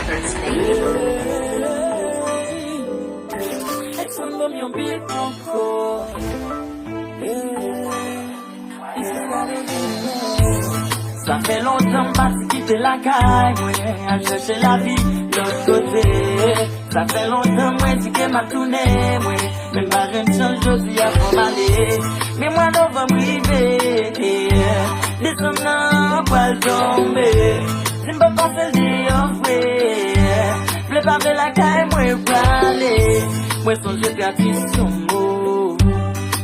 Records, baby. Ça fait longtemps que j'ai quitté la caille, ouais, à chercher la vie de l'autre côté. Ça fait longtemps que j'ai m'a tourné, ouais, même pas une chance, je suis à pour m'aller. Mais moi, non, va m'river, descendant, pas tomber. C'est pas qu'on fait le offrir. V'lez pas faire la caille, moi, pour aller. Moi, songe gratis, son mot.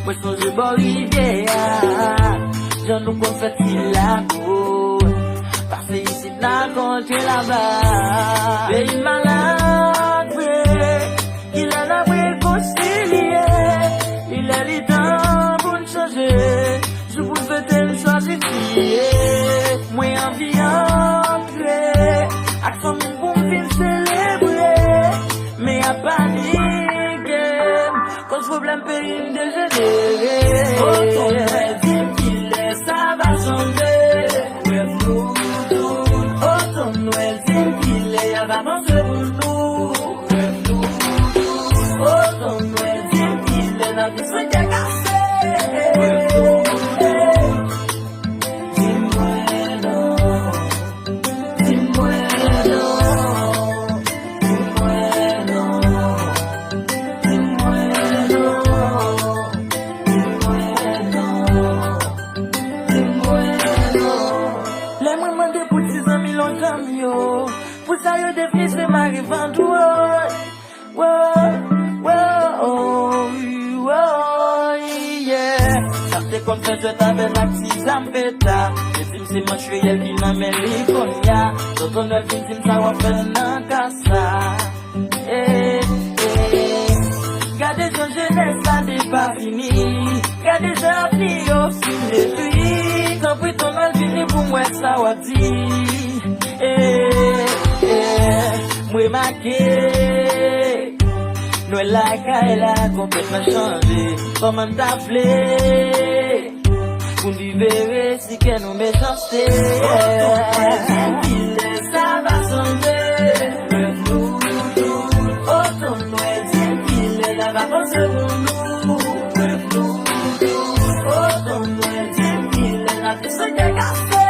Moi, songe bon rivière. Je nous confesse la peau. Parce ici, dans le contre là-bas. Pays malade, il en a réconcilié. Il a le temps pour nous changer. Je vous fais tel choisir. Moi, envie entrer. Action, pour me célébrer. Mais à panique. Quand je problème, pays me dégénérer. Ça va changer, ouais, nous, autant Noël, c'est qu'il est, elle va penser pour nous, ouais, nous, autant Noël, c'est qu'il est, la vie se cassée, ouais, nous, dis-moi non, dis-moi non, dis-moi non, dis-moi non. Les moments de pour 6 amis longtemps, yo. Pour ça, yo devenu c'est ma revente, yeah. Ça te confesse, je t'avais l'actif, ça me fait là. Et si c'est mensuel qui n'a même l'iconia. D'autres on ne finit ça, on fait un cassa. Gardez ton jeunesse, ça n'est pas fini. Gardez ton avenir, au fil des pluies. Quand puis ton mal fini pour moi, ça va dire. Moi, maqué. Nous, la caille, a complètement changé. Comment t'appeler? Pour nous verrer si que nous méchanceté. Ça va changer. Nous, autant nous, elle va penser pour nous. Autant nous, elle va penser pour nous.